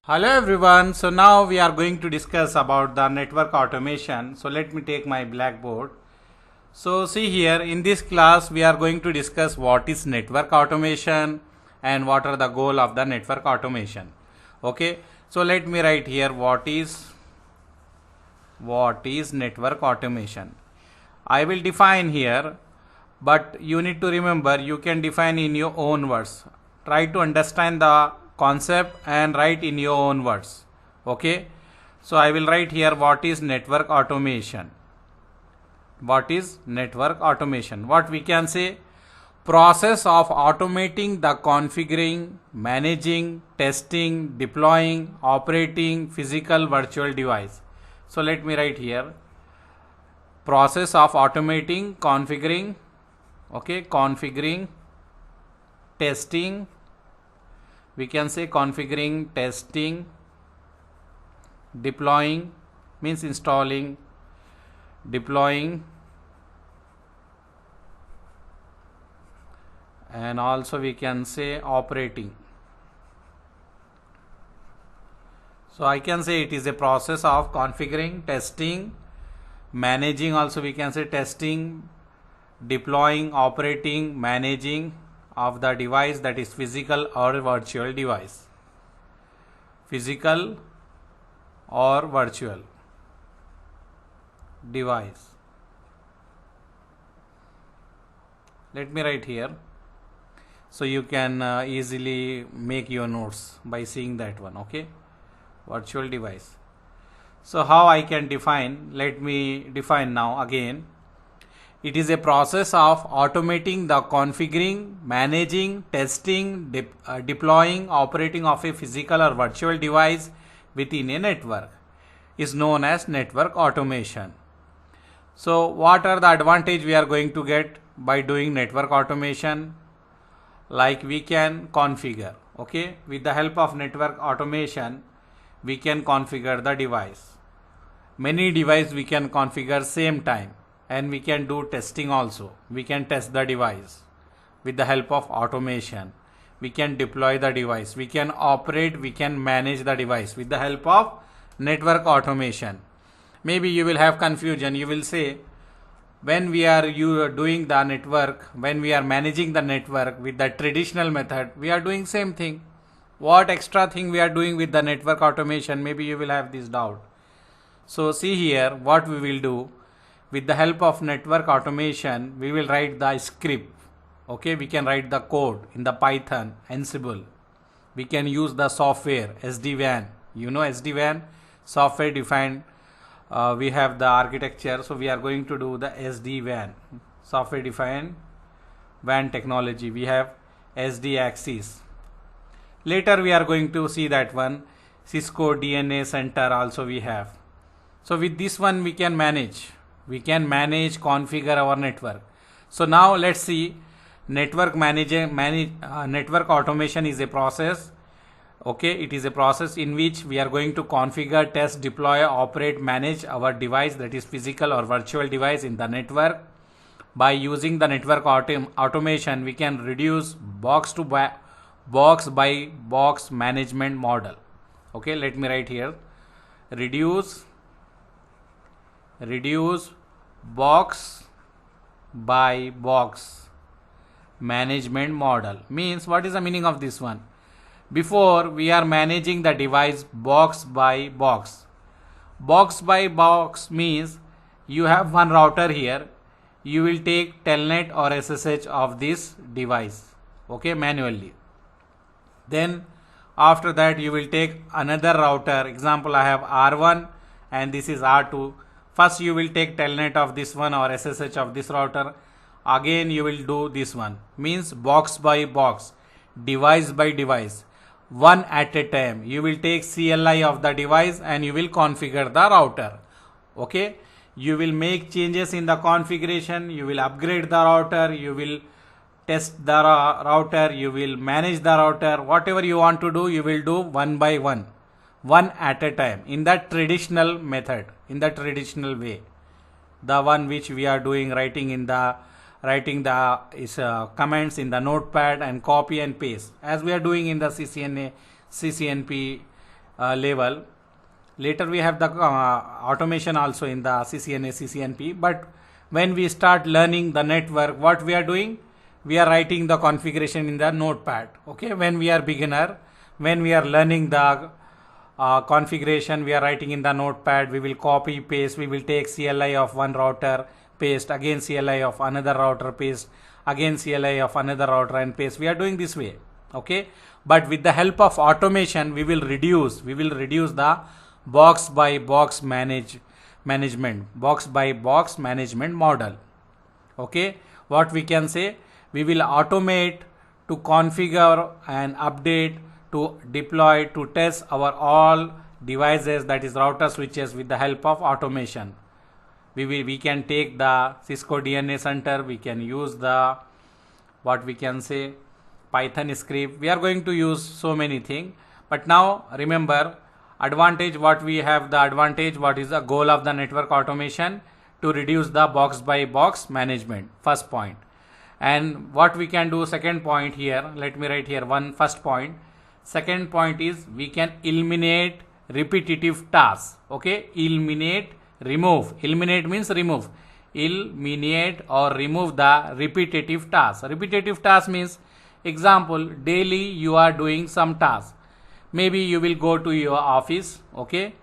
Hello everyone. So now we are going to discuss about the network automation. So let me take my blackboard. So see here in this class we are going to discuss what is network automation and what are the goal of the network automation. Okay. So let me write here what is network automation. I will define here, but you need to remember you can define in your own words. Try to understand the concept and write in your own words. Okay. So I will write here what is network automation. What is network automation? What we can say? Process of automating the configuring, managing, testing, deploying, operating physical virtual device. So let me write here process of automating, configuring, configuring, testing, we can say configuring, testing, deploying means installing, deploying, and also we can say operating. So I can say it is a process of configuring, testing, managing, also we can say testing, deploying, operating, managing of the device, that is physical or virtual device. Physical or virtual device. Let me write here so you can easily make your notes by seeing that one. Okay, virtual device. So how I can define? Let me define now again. It is a process of automating the configuring, managing, testing, deploying, operating of a physical or virtual device within a network is known as network automation. So what are the advantage we are going to get by doing network automation? Like we can configure, okay, with the help of network automation we can configure the device. Many devices we can configure same time, and we can do testing also. We can test the device with the help of automation. We can deploy the device, we can operate, we can manage the device with the help of network automation. Maybe you will have confusion, you will say when we are doing the network, when we are managing the network with the traditional method, we are doing same thing. What extra thing we are doing with the network automation? Maybe you will have this doubt. So see here what we will do. With the help of network automation we will write the script. Okay, we can write the code in the Python, Ansible. We can use the software SD-WAN. You know SD-WAN, software defined. We have the architecture, so we are going to do the SD-WAN, software defined WAN technology. We have SD access. Later we are going to see that one. Cisco DNA center also we have. So with this one we can manage, configure our network. So now let's see network network automation is a process. Okay, it is a process in which we are going to configure, test, deploy, operate, manage our device, that is physical or virtual device in the network. By using the network automation we can reduce box by box management model. Okay, let me write here reduce box by box management model. Means what is the meaning of this one? Before we are managing the device box by box. Box by box means you have one router here, you will take telnet or SSH of this device, okay, manually. Then after that you will take another router, example I have R1 and this is R2. First you will take telnet of this one or SSH of this router, again you will do this one. Means box by box, device by device, one at a time. You will take CLI of the device and you will configure the router. Okay, you will make changes in the configuration, you will upgrade the router, you will test the router, you will manage the router. Whatever you want to do you will do one by one, one at a time, in that traditional method, in the traditional way, the one which we are doing, writing the comments in the notepad and copy and paste, as we are doing in the CCNP level. Later we have the automation also in the CCNA, CCNP. But when we start learning the network, what we are doing? We are writing the configuration in the notepad. Okay, when we are beginner, when we are learning the configuration, we are writing in the notepad. We will copy, paste. We will take CLI of one router, paste, again CLI of another router, paste, again CLI of another router and paste. We are doing this way. Okay, but with the help of automation, we will reduce the box by box management model. Okay, what we can say, we will automate to configure and update, to deploy, to test our all devices, that is router switches, with the help of automation. We can take the Cisco DNA Center, we can use the what we can say Python script. We are going to use so many things. But now remember, advantage what we have, the advantage, what is the goal of the network automation? To reduce the box by box management, first point. And what we can do, second point here, let me write here one first point. Second point is we can eliminate repetitive tasks. Okay, eliminate means remove. Eliminate or remove the repetitive tasks. Repetitive task means, example, daily you are doing some task. Maybe you will go to your office. Okay,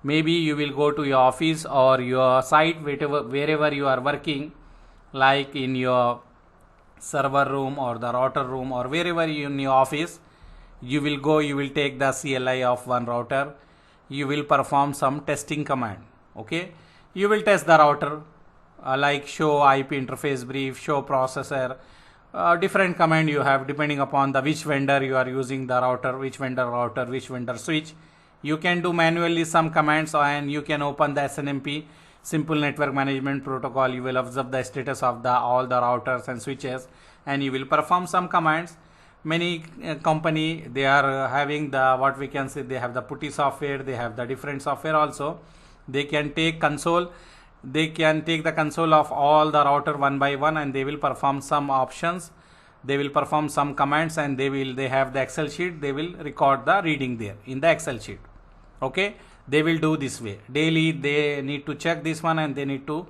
maybe you will go to your office or your site, wherever you are working, like in your server room or the router room or wherever you in your office. You will go, you will take the CLI of one router, you will perform some testing command. Okay, you will test the router, like show IP interface brief, show processor, different command you have depending upon the which vendor you are using the router, which vendor switch. You can do manually some commands, and you can open the SNMP, simple network management protocol. You will observe the status of all the routers and switches, and you will perform some commands. Many company, they are having the what we can say, they have the putty software, they have the different software also. They can take console, they can take the console of all the router one by one, and they will perform some options, they will perform some commands, and they have the Excel sheet, they will record the reading there in the Excel sheet. Okay, they will do this way daily. They need to check this one, and they need to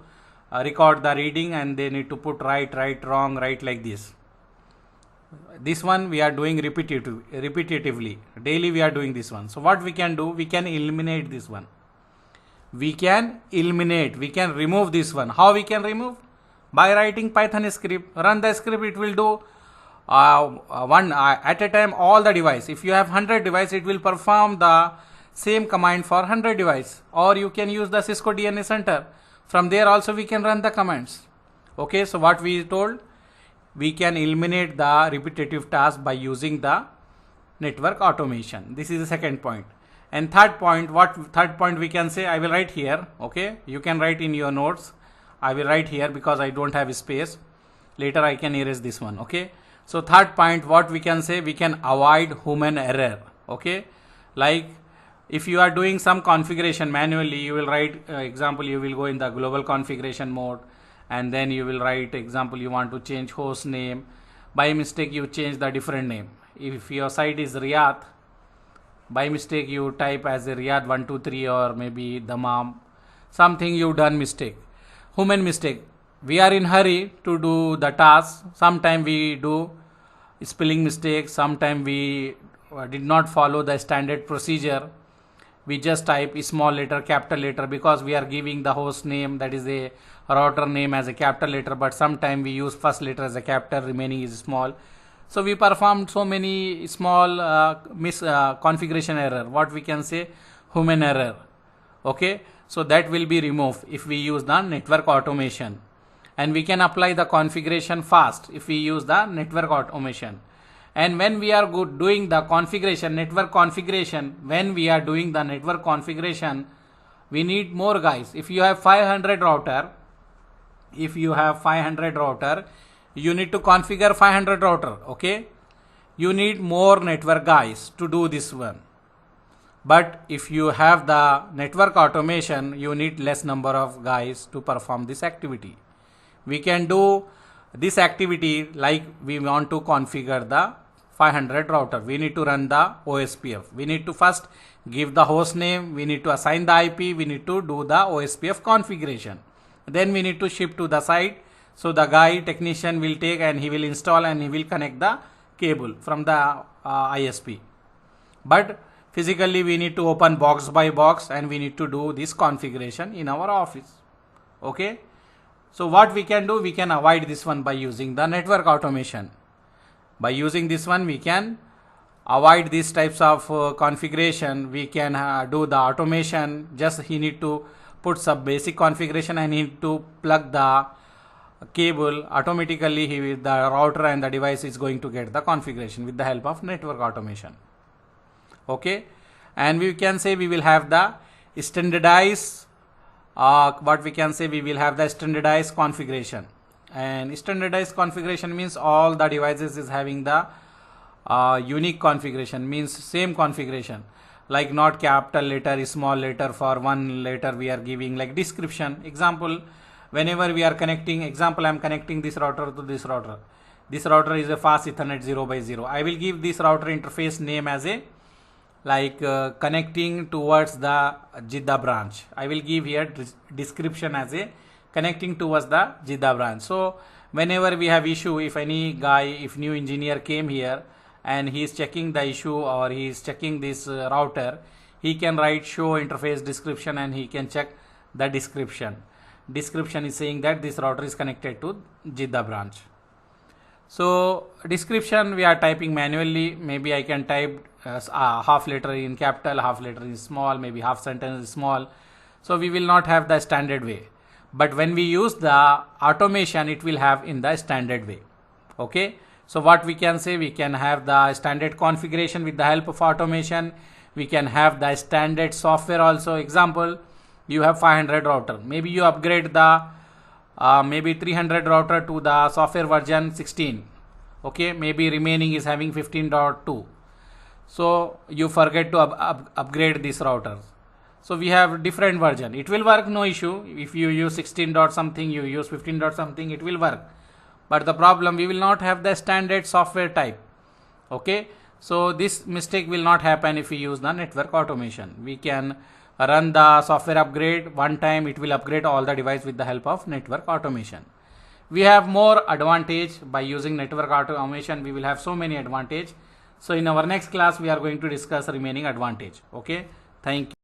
record the reading, and they need to put right, wrong, right, like this. This one we are doing repetitively. Daily we are doing this one. So what we can do, we can eliminate this one. We can remove this one. How we can remove? By writing Python script. Run the script, it will do one at a time all the device. If you have 100 device, it will perform the same command for 100 device. Or you can use the Cisco DNA Center. From there also we can run the commands. Okay, so what we told, we can eliminate the repetitive task by using the network automation. This is the second point. And third point, we can say, I will write here. Okay, you can write in your notes. I will write here because I don't have space. Later I can erase this one. Okay, so third point, what we can say, we can avoid human error. Okay, like if you are doing some configuration manually, you will write example, you will go in the global configuration mode, and then you will write example, you want to change host name. By mistake you change the different name. If your site is Riyadh, by mistake you type as a Riyadh 123 or maybe Dammam, something you done mistake, human mistake. We are in hurry to do the task. Sometime we do spelling mistake, sometime we did not follow the standard procedure. We just type small letter, capital letter, because we are giving the host name, that is a router name, as a capital letter, but sometime we use first letter as a capital, remaining is small. So we performed so many small configuration error, what we can say, human error. Okay, so that will be removed if we use the network automation, and we can apply the configuration fast if we use the network automation. And when we are doing the configuration, network configuration, we need more guys. If you have 500 router, you need to configure 500 router. Okay, you need more network guys to do this one. But if you have the network automation, you need less number of guys to perform this activity. We can do this activity like we want to configure the 500 router. We need to run the OSPF. We need to first give the host name, we need to assign the IP, we need to do the OSPF configuration. Then we need to ship to the site. So the guy technician will take and he will install and he will connect the cable from the ISP. But physically we need to open box by box and we need to do this configuration in our office. Okay. So what we can do, we can avoid this one by using the network automation. By using this one, we can avoid these types of configuration. We can do the automation. Just he need to put some basic configuration and he need to plug the cable. Automatically the router and the device is going to get the configuration with the help of network automation. Okay, and we can say we will have the standardized what we can say, we will have the standardized configuration. And standardized configuration means all the devices is having the unique configuration, means same configuration, like not capital letter, small letter. For one letter we are giving like description. Example, whenever we are connecting, example I am connecting this router to this router. This router is a fast Ethernet 0x0. I will give this router interface name as a like connecting towards the Jeddah branch. I will give here description as a connecting towards the Jeddah branch. So whenever we have issue, if any guy, if new engineer came here and he is checking the issue or he is checking this router, he can write show interface description and he can check the description. Description is saying that this router is connected to Jeddah branch. So description we are typing manually. Maybe I can type half letter in capital, half letter in small, maybe half sentence is small. So we will not have the standard way. But when we use the automation, it will have in the standard way. Okay. So what we can say, we can have the standard configuration with the help of automation. We can have the standard software also. Example, you have 500 router. Maybe you upgrade the maybe 300 router to the software version 16. Okay. Maybe remaining is having 15.2. So you forget to upgrade this router. So we have different version. It will work, no issue. If you use 16 dot something, you use 15 dot something, it will work. But the problem, we will not have the standard software type. Okay. So this mistake will not happen if we use the network automation. We can run the software upgrade one time. It will upgrade all the device with the help of network automation. We have more advantage by using network automation. We will have so many advantage. So in our next class, we are going to discuss remaining advantage. Okay. Thank you.